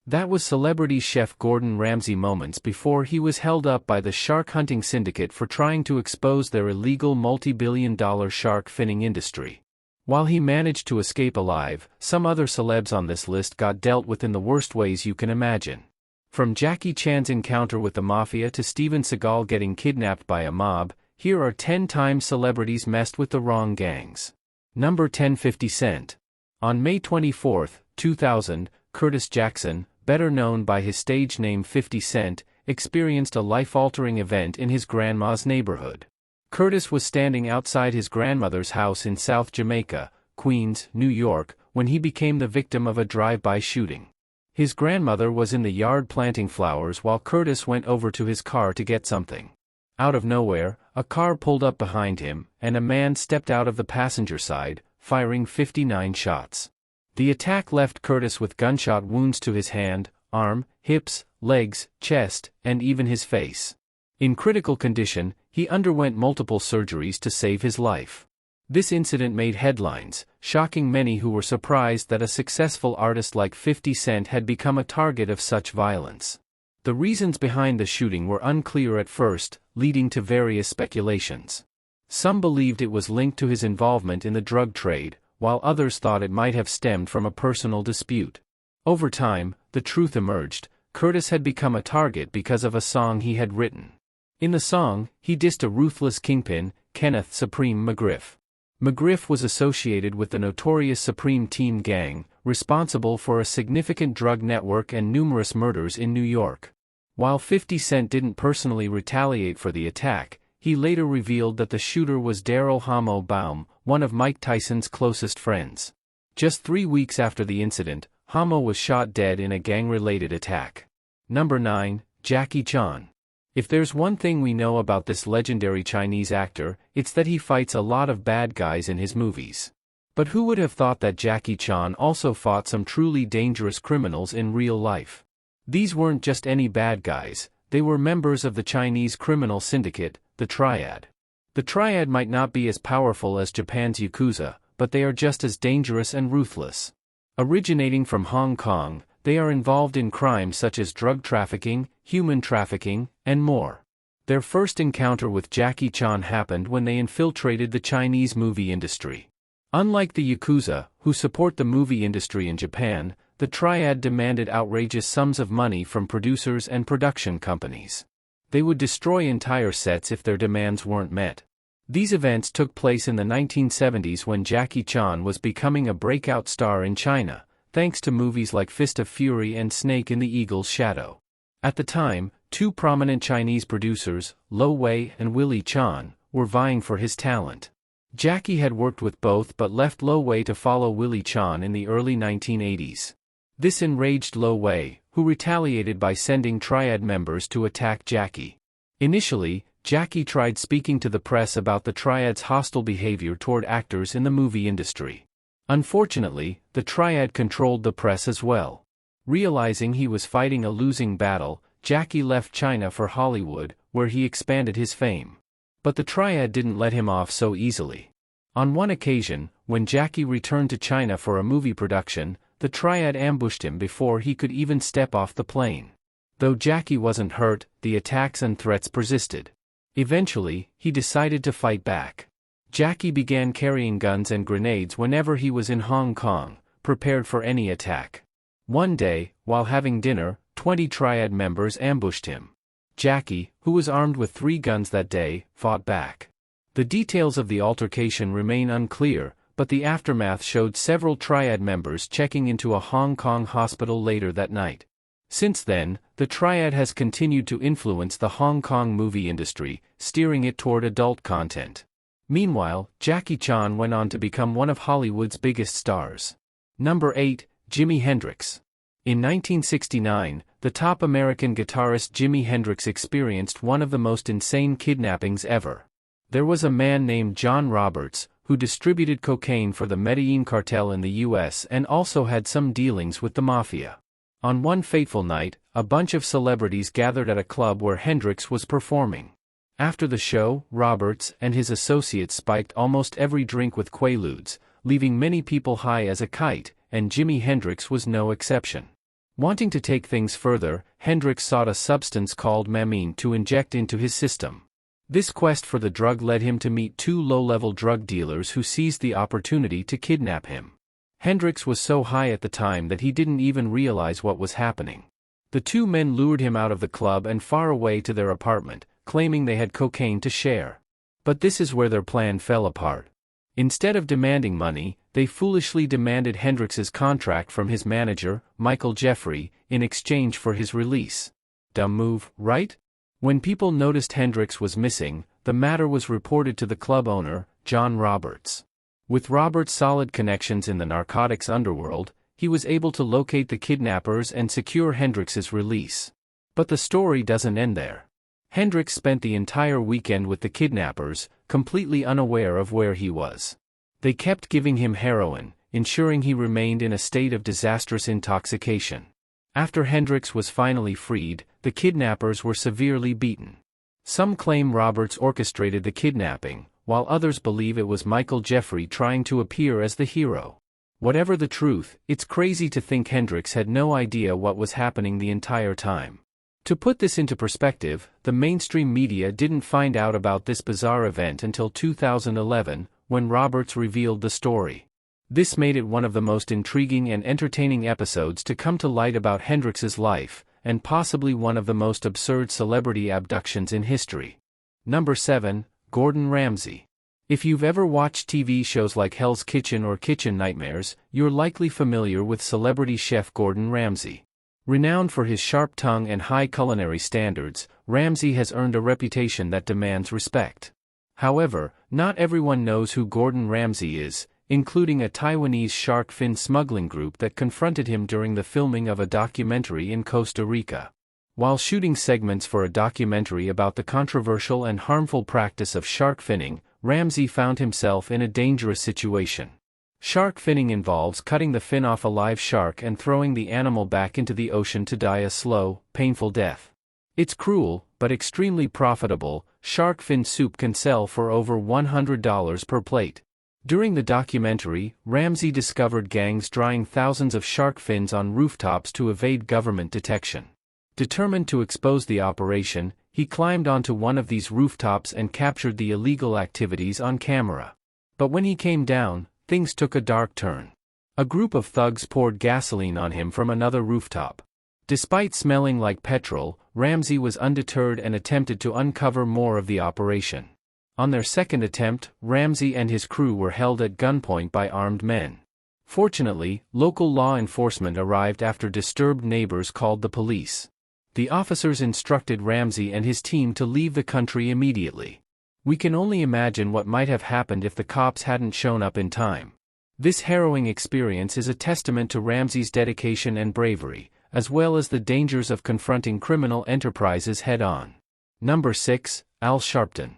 That was celebrity chef Gordon Ramsay moments before he was held up by the shark hunting syndicate for trying to expose their illegal multi-billion-dollar shark finning industry. While he managed to escape alive, some other celebs on this list got dealt with in the worst ways you can imagine. From Jackie Chan's encounter with the Mafia to Steven Seagal getting kidnapped by a mob, here are 10 times celebrities messed with the wrong gangs. Number 10. 50 Cent. On May 24, 2000, Curtis Jackson, better known by his stage name 50 Cent, experienced a life-altering event in his grandma's neighborhood. Curtis was standing outside his grandmother's house in South Jamaica, Queens, New York, when he became the victim of a drive-by shooting. His grandmother was in the yard planting flowers while Curtis went over to his car to get something. Out of nowhere, a car pulled up behind him, and a man stepped out of the passenger side, firing 59 shots. The attack left Curtis with gunshot wounds to his hand, arm, hips, legs, chest, and even his face. In critical condition, he underwent multiple surgeries to save his life. This incident made headlines, shocking many who were surprised that a successful artist like 50 Cent had become a target of such violence. The reasons behind the shooting were unclear at first, leading to various speculations. Some believed it was linked to his involvement in the drug trade, while others thought it might have stemmed from a personal dispute. Over time, the truth emerged: Curtis had become a target because of a song he had written. In the song, he dissed a ruthless kingpin, Kenneth Supreme McGriff. McGriff was associated with the notorious Supreme Team gang, responsible for a significant drug network and numerous murders in New York. While 50 Cent didn't personally retaliate for the attack, he later revealed that the shooter was Daryl Hamo Baum, one of Mike Tyson's closest friends. Just 3 weeks after the incident, Hamo was shot dead in a gang-related attack. Number 9. Jackie Chan. If there's one thing we know about this legendary Chinese actor, it's that he fights a lot of bad guys in his movies. But who would have thought that Jackie Chan also fought some truly dangerous criminals in real life? These weren't just any bad guys, they were members of the Chinese criminal syndicate, the Triad. The Triad might not be as powerful as Japan's Yakuza, but they are just as dangerous and ruthless. Originating from Hong Kong, they are involved in crimes such as drug trafficking, human trafficking, and more. Their first encounter with Jackie Chan happened when they infiltrated the Chinese movie industry. Unlike the Yakuza, who support the movie industry in Japan, the Triad demanded outrageous sums of money from producers and production companies. They would destroy entire sets if their demands weren't met. These events took place in the 1970s when Jackie Chan was becoming a breakout star in China, thanks to movies like Fist of Fury and Snake in the Eagle's Shadow. At the time, two prominent Chinese producers, Lo Wei and Willie Chan, were vying for his talent. Jackie had worked with both but left Lo Wei to follow Willie Chan in the early 1980s. This enraged Lo Wei, who retaliated by sending Triad members to attack Jackie. Initially, Jackie tried speaking to the press about the Triad's hostile behavior toward actors in the movie industry. Unfortunately, the Triad controlled the press as well. Realizing he was fighting a losing battle, Jackie left China for Hollywood, where he expanded his fame. But the Triad didn't let him off so easily. On one occasion, when Jackie returned to China for a movie production, the Triad ambushed him before he could even step off the plane. Though Jackie wasn't hurt, the attacks and threats persisted. Eventually, he decided to fight back. Jackie began carrying guns and grenades whenever he was in Hong Kong, prepared for any attack. One day, while having dinner, 20 Triad members ambushed him. Jackie, who was armed with 3 guns that day, fought back. The details of the altercation remain unclear, but the aftermath showed several Triad members checking into a Hong Kong hospital later that night. Since then, the Triad has continued to influence the Hong Kong movie industry, steering it toward adult content. Meanwhile, Jackie Chan went on to become one of Hollywood's biggest stars. Number 8. Jimi Hendrix. In 1969, the top American guitarist Jimi Hendrix experienced one of the most insane kidnappings ever. There was a man named John Roberts, who distributed cocaine for the Medellin cartel in the US and also had some dealings with the Mafia. On one fateful night, a bunch of celebrities gathered at a club where Hendrix was performing. After the show, Roberts and his associates spiked almost every drink with Quaaludes, leaving many people high as a kite, and Jimi Hendrix was no exception. Wanting to take things further, Hendrix sought a substance called mamine to inject into his system. This quest for the drug led him to meet two low-level drug dealers who seized the opportunity to kidnap him. Hendrix was so high at the time that he didn't even realize what was happening. The two men lured him out of the club and far away to their apartment, claiming they had cocaine to share. But this is where their plan fell apart. Instead of demanding money, they foolishly demanded Hendrix's contract from his manager, Michael Jeffrey, in exchange for his release. Dumb move, right? When people noticed Hendrix was missing, the matter was reported to the club owner, John Roberts. With Roberts' solid connections in the narcotics underworld, he was able to locate the kidnappers and secure Hendrix's release. But the story doesn't end there. Hendrix spent the entire weekend with the kidnappers, completely unaware of where he was. They kept giving him heroin, ensuring he remained in a state of disastrous intoxication. After Hendrix was finally freed, the kidnappers were severely beaten. Some claim Roberts orchestrated the kidnapping, while others believe it was Michael Jeffrey trying to appear as the hero. Whatever the truth, it's crazy to think Hendrix had no idea what was happening the entire time. To put this into perspective, the mainstream media didn't find out about this bizarre event until 2011, when Roberts revealed the story. This made it one of the most intriguing and entertaining episodes to come to light about Hendrix's life, and possibly one of the most absurd celebrity abductions in history. Number 7. Gordon Ramsay. If you've ever watched TV shows like Hell's Kitchen or Kitchen Nightmares, you're likely familiar with celebrity chef Gordon Ramsay. Renowned for his sharp tongue and high culinary standards, Ramsay has earned a reputation that demands respect. However, not everyone knows who Gordon Ramsay is, including a Taiwanese shark fin smuggling group that confronted him during the filming of a documentary in Costa Rica. While shooting segments for a documentary about the controversial and harmful practice of shark finning, Ramsay found himself in a dangerous situation. Shark finning involves cutting the fin off a live shark and throwing the animal back into the ocean to die a slow, painful death. It's cruel, but extremely profitable. Shark fin soup can sell for over $100 per plate. During the documentary, Ramsay discovered gangs drying thousands of shark fins on rooftops to evade government detection. Determined to expose the operation, he climbed onto one of these rooftops and captured the illegal activities on camera. But when he came down, things took a dark turn. A group of thugs poured gasoline on him from another rooftop. Despite smelling like petrol, Ramsay was undeterred and attempted to uncover more of the operation. On their second attempt, Ramsay and his crew were held at gunpoint by armed men. Fortunately, local law enforcement arrived after disturbed neighbors called the police. The officers instructed Ramsay and his team to leave the country immediately. We can only imagine what might have happened if the cops hadn't shown up in time. This harrowing experience is a testament to Ramsay's dedication and bravery, as well as the dangers of confronting criminal enterprises head-on. Number 6. Al Sharpton.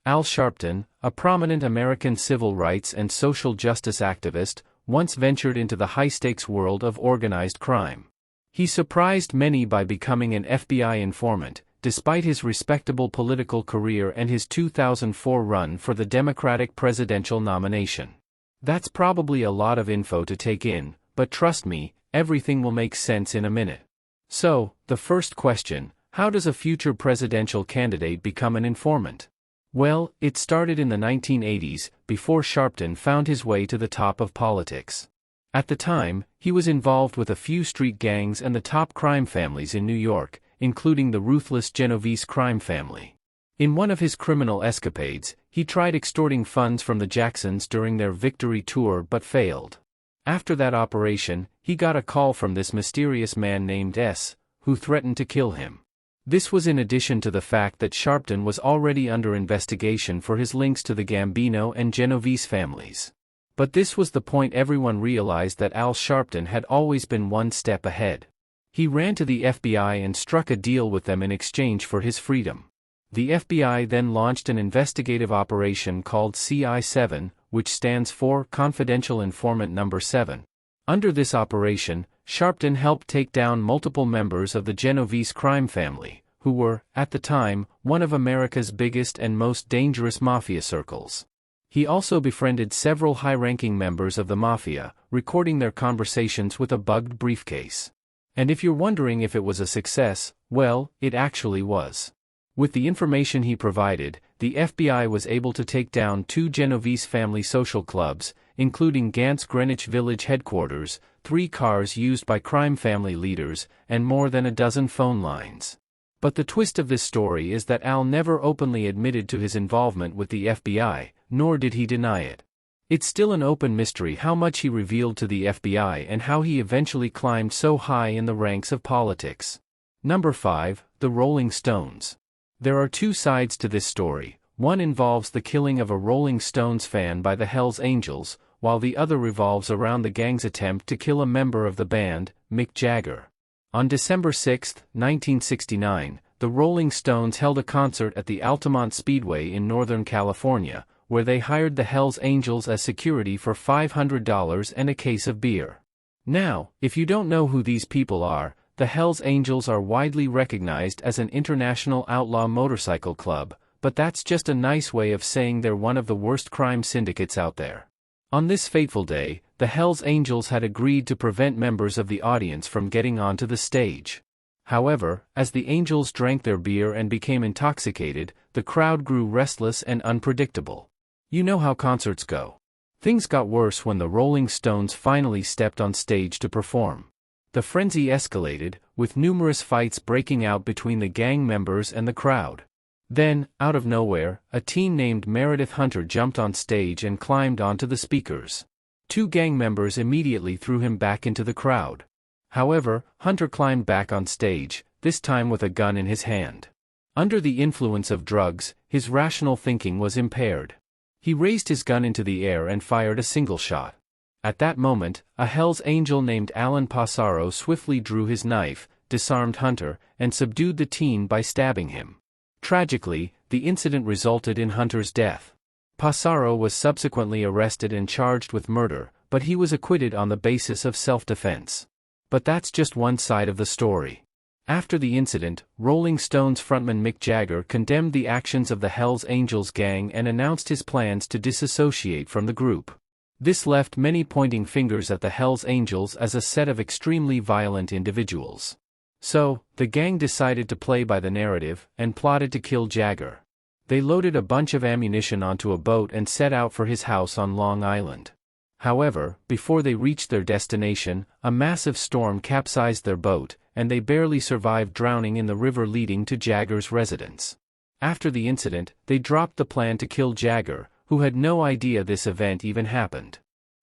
Al Sharpton, a prominent American civil rights and social justice activist, once ventured into the high-stakes world of organized crime. He surprised many by becoming an FBI informant, despite his respectable political career and his 2004 run for the Democratic presidential nomination. That's probably a lot of info to take in, but trust me, everything will make sense in a minute. So, the first question, how does a future presidential candidate become an informant? Well, it started in the 1980s, before Sharpton found his way to the top of politics. At the time, he was involved with a few street gangs and the top crime families in New York, including the ruthless Genovese crime family. In one of his criminal escapades, he tried extorting funds from the Jacksons during their victory tour but failed. After that operation, he got a call from this mysterious man named S, who threatened to kill him. This was in addition to the fact that Sharpton was already under investigation for his links to the Gambino and Genovese families. But this was the point everyone realized that Al Sharpton had always been one step ahead. He ran to the FBI and struck a deal with them in exchange for his freedom. The FBI then launched an investigative operation called CI-7, which stands for Confidential Informant Number 7. Under this operation, Sharpton helped take down multiple members of the Genovese crime family, who were, at the time, one of America's biggest and most dangerous mafia circles. He also befriended several high-ranking members of the Mafia, recording their conversations with a bugged briefcase. And if you're wondering if it was a success, well, it actually was. With the information he provided, the FBI was able to take down 2 Genovese family social clubs, including Gant's Greenwich Village headquarters, 3 cars used by crime family leaders, and more than a dozen phone lines. But the twist of this story is that Al never openly admitted to his involvement with the FBI, nor did he deny it. It's still an open mystery how much he revealed to the FBI and how he eventually climbed so high in the ranks of politics. Number 5, the Rolling Stones. There are 2 sides to this story. One involves the killing of a Rolling Stones fan by the Hells Angels, while the other revolves around the gang's attempt to kill a member of the band, Mick Jagger. On December 6, 1969, the Rolling Stones held a concert at the Altamont Speedway in Northern California, where they hired the Hells Angels as security for $500 and a case of beer. Now, if you don't know who these people are, the Hells Angels are widely recognized as an international outlaw motorcycle club, but that's just a nice way of saying they're one of the worst crime syndicates out there. On this fateful day, the Hells Angels had agreed to prevent members of the audience from getting onto the stage. However, as the Angels drank their beer and became intoxicated, the crowd grew restless and unpredictable. You know how concerts go. Things got worse when the Rolling Stones finally stepped on stage to perform. The frenzy escalated, with numerous fights breaking out between the gang members and the crowd. Then, out of nowhere, a teen named Meredith Hunter jumped on stage and climbed onto the speakers. 2 gang members immediately threw him back into the crowd. However, Hunter climbed back on stage, this time with a gun in his hand. Under the influence of drugs, his rational thinking was impaired. He raised his gun into the air and fired a single shot. At that moment, a Hells Angel named Alan Passaro swiftly drew his knife, disarmed Hunter, and subdued the teen by stabbing him. Tragically, the incident resulted in Hunter's death. Passaro was subsequently arrested and charged with murder, but he was acquitted on the basis of self-defense. But that's just one side of the story. After the incident, Rolling Stones frontman Mick Jagger condemned the actions of the Hells Angels gang and announced his plans to disassociate from the group. This left many pointing fingers at the Hells Angels as a set of extremely violent individuals. So, the gang decided to play by the narrative and plotted to kill Jagger. They loaded a bunch of ammunition onto a boat and set out for his house on Long Island. However, before they reached their destination, a massive storm capsized their boat, and they barely survived drowning in the river leading to Jagger's residence. After the incident, they dropped the plan to kill Jagger, who had no idea this event even happened.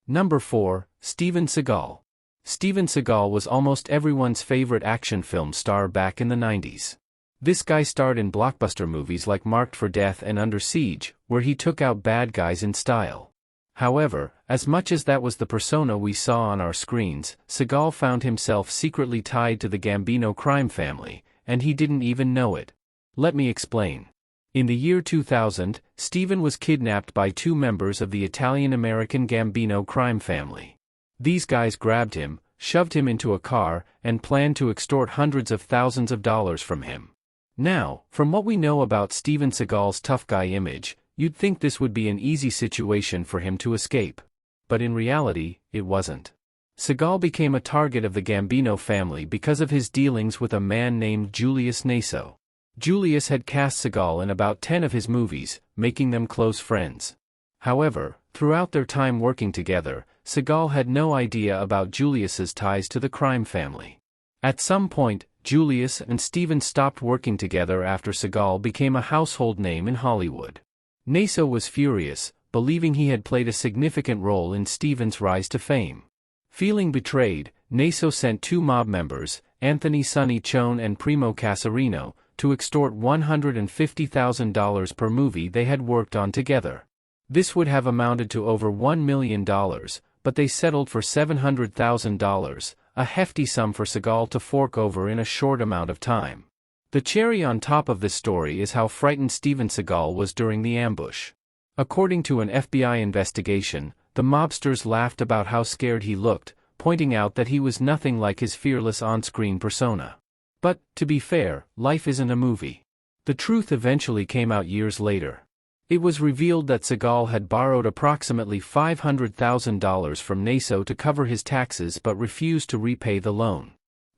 Number 4, Steven Seagal. Steven Seagal was almost everyone's favorite action film star back in the 90s. This guy starred in blockbuster movies like Marked for Death and Under Siege, where he took out bad guys in style. However, as much as that was the persona we saw on our screens, Seagal found himself secretly tied to the Gambino crime family, and he didn't even know it. Let me explain. In the year 2000, Steven was kidnapped by 2 members of the Italian-American Gambino crime family. These guys grabbed him, shoved him into a car, and planned to extort hundreds of thousands of dollars from him. Now, from what we know about Steven Seagal's tough guy image, you'd think this would be an easy situation for him to escape. But in reality, it wasn't. Seagal became a target of the Gambino family because of his dealings with a man named Julius Naso. Julius had cast Seagal in about 10 of his movies, making them close friends. However, throughout their time working together, Seagal had no idea about Julius's ties to the crime family. At some point, Julius and Steven stopped working together after Seagal became a household name in Hollywood. Naso was furious, believing he had played a significant role in Steven's rise to fame. Feeling betrayed, Naso sent 2 mob members, Anthony Sonny Chone and Primo Casarino, to extort $150,000 per movie they had worked on together. This would have amounted to over $1 million, but they settled for $700,000, a hefty sum for Seagal to fork over in a short amount of time. The cherry on top of this story is how frightened Steven Seagal was during the ambush. According to an FBI investigation, the mobsters laughed about how scared he looked, pointing out that he was nothing like his fearless on-screen persona. But, to be fair, life isn't a movie. The truth eventually came out years later. It was revealed that Seagal had borrowed approximately $500,000 from Naso to cover his taxes but refused to repay the loan.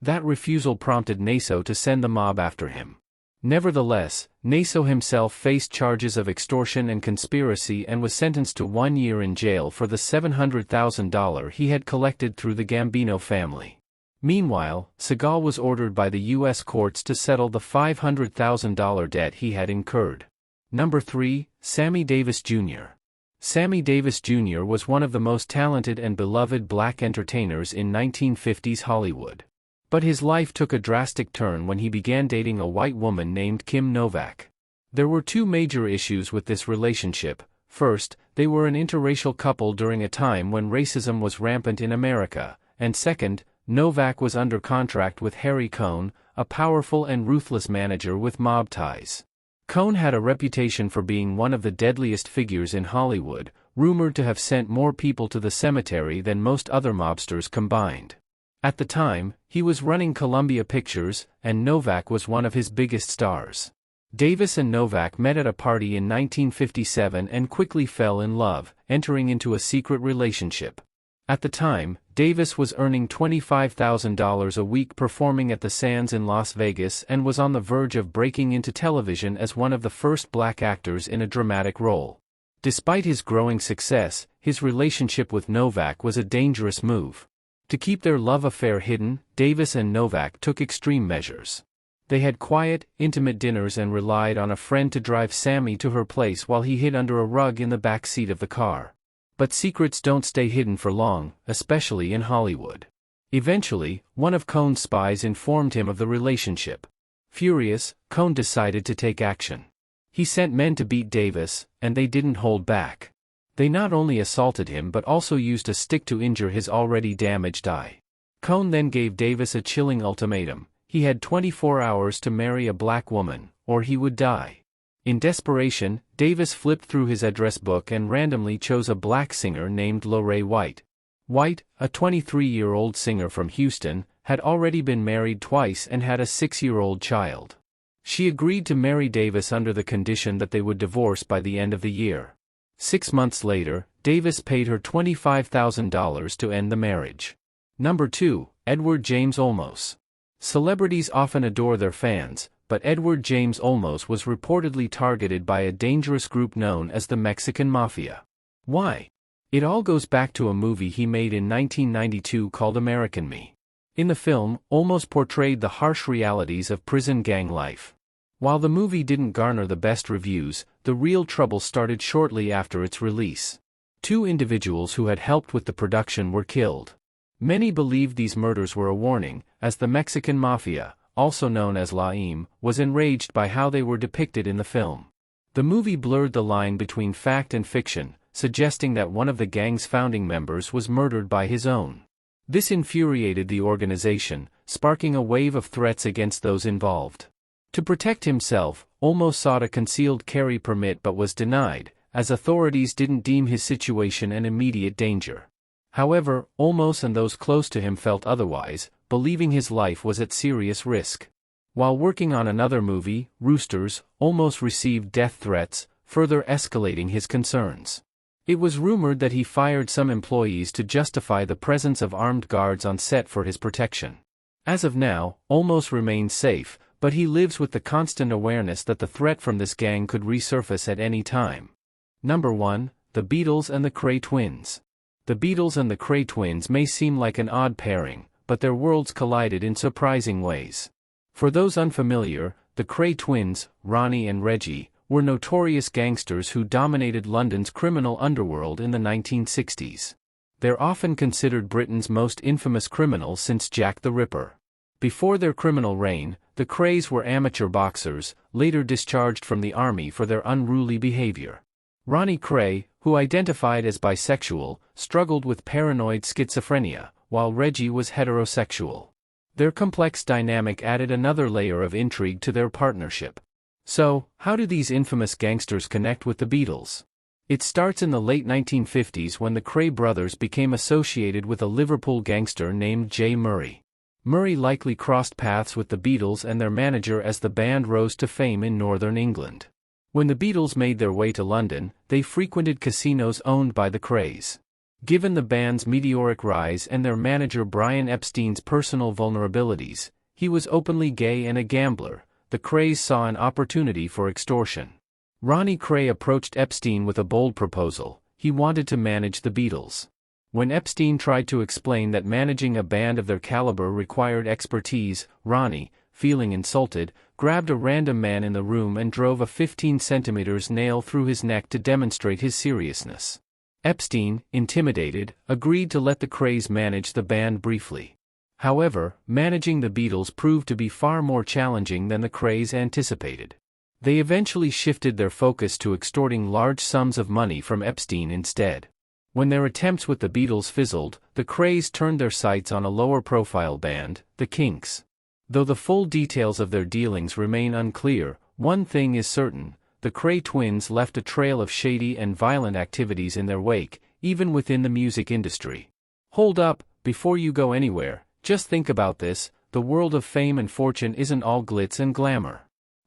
That refusal prompted Naso to send the mob after him. Nevertheless, Naso himself faced charges of extortion and conspiracy and was sentenced to 1 year in jail for the $700,000 he had collected through the Gambino family. Meanwhile, Seagal was ordered by the U.S. courts to settle the $500,000 debt he had incurred. Number 3, Sammy Davis Jr. Sammy Davis Jr. was one of the most talented and beloved black entertainers in 1950s Hollywood. But his life took a drastic turn when he began dating a white woman named Kim Novak. There were two major issues with this relationship. First, they were an interracial couple during a time when racism was rampant in America, and second, Novak was under contract with Harry Cohn, a powerful and ruthless manager with mob ties. Cohn had a reputation for being one of the deadliest figures in Hollywood, rumored to have sent more people to the cemetery than most other mobsters combined. At the time, he was running Columbia Pictures, and Novak was one of his biggest stars. Davis and Novak met at a party in 1957 and quickly fell in love, entering into a secret relationship. At the time, Davis was earning $25,000 a week performing at the Sands in Las Vegas and was on the verge of breaking into television as one of the first black actors in a dramatic role. Despite his growing success, his relationship with Novak was a dangerous move. To keep their love affair hidden, Davis and Novak took extreme measures. They had quiet, intimate dinners and relied on a friend to drive Sammy to her place while he hid under a rug in the back seat of the car. But secrets don't stay hidden for long, especially in Hollywood. Eventually, one of Cohn's spies informed him of the relationship. Furious, Cohn decided to take action. He sent men to beat Davis, and they didn't hold back. They not only assaulted him but also used a stick to injure his already damaged eye. Cohn then gave Davis a chilling ultimatum: he had 24 hours to marry a black woman, or he would die. In desperation, Davis flipped through his address book and randomly chose a black singer named Lorraine White. White, a 23-year-old singer from Houston, had already been married twice and had a 6-year-old child. She agreed to marry Davis under the condition that they would divorce by the end of the year. 6 months later, Davis paid her $25,000 to end the marriage. Number 2, Edward James Olmos. Celebrities often adore their fans, but Edward James Olmos was reportedly targeted by a dangerous group known as the Mexican Mafia. Why? It all goes back to a movie he made in 1992 called American Me. In the film, Olmos portrayed the harsh realities of prison gang life. While the movie didn't garner the best reviews, the real trouble started shortly after its release. 2 individuals who had helped with the production were killed. Many believed these murders were a warning, as the Mexican Mafia, also known as LAIM, was enraged by how they were depicted in the film. The movie blurred the line between fact and fiction, suggesting that one of the gang's founding members was murdered by his own. This infuriated the organization, sparking a wave of threats against those involved. To protect himself, Olmos sought a concealed carry permit but was denied, as authorities didn't deem his situation an immediate danger. However, Olmos and those close to him felt otherwise, believing his life was at serious risk. While working on another movie, Roosters, Olmos received death threats, further escalating his concerns. It was rumored that he fired some employees to justify the presence of armed guards on set for his protection. As of now, Olmos remains safe, but he lives with the constant awareness that the threat from this gang could resurface at any time. Number 1, The Beatles and the Kray Twins. The Beatles and the Kray Twins may seem like an odd pairing, but their worlds collided in surprising ways. For those unfamiliar, the Kray Twins, Ronnie and Reggie, were notorious gangsters who dominated London's criminal underworld in the 1960s. They're often considered Britain's most infamous criminals since Jack the Ripper. Before their criminal reign, the Krays were amateur boxers, later discharged from the army for their unruly behavior. Ronnie Kray, who identified as bisexual, struggled with paranoid schizophrenia, while Reggie was heterosexual. Their complex dynamic added another layer of intrigue to their partnership. So, how do these infamous gangsters connect with the Beatles? It starts in the late 1950s when the Kray brothers became associated with a Liverpool gangster named J. Murray. Murray likely crossed paths with the Beatles and their manager as the band rose to fame in northern England. When the Beatles made their way to London, they frequented casinos owned by the Krays. Given the band's meteoric rise and their manager Brian Epstein's personal vulnerabilities, he was openly gay and a gambler. The Krays saw an opportunity for extortion. Ronnie Kray approached Epstein with a bold proposal. He wanted to manage the Beatles. When Epstein tried to explain that managing a band of their caliber required expertise, Ronnie, feeling insulted, grabbed a random man in the room and drove a 15 cm nail through his neck to demonstrate his seriousness. Epstein, intimidated, agreed to let the Krays manage the band briefly. However, managing the Beatles proved to be far more challenging than the Krays anticipated. They eventually shifted their focus to extorting large sums of money from Epstein instead. When their attempts with the Beatles fizzled, the Krays turned their sights on a lower-profile band, the Kinks. Though the full details of their dealings remain unclear, one thing is certain: the Kray twins left a trail of shady and violent activities in their wake, even within the music industry. Hold up, before you go anywhere, just think about this: the world of fame and fortune isn't all glitz and glamour.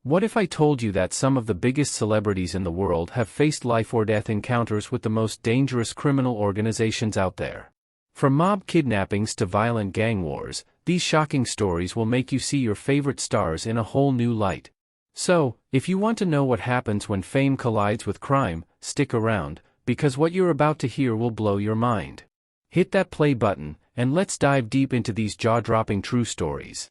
What if I told you that some of the biggest celebrities in the world have faced life-or-death encounters with the most dangerous criminal organizations out there? From mob kidnappings to violent gang wars, these shocking stories will make you see your favorite stars in a whole new light. So, if you want to know what happens when fame collides with crime, stick around, because what you're about to hear will blow your mind. Hit that play button, and let's dive deep into these jaw-dropping true stories.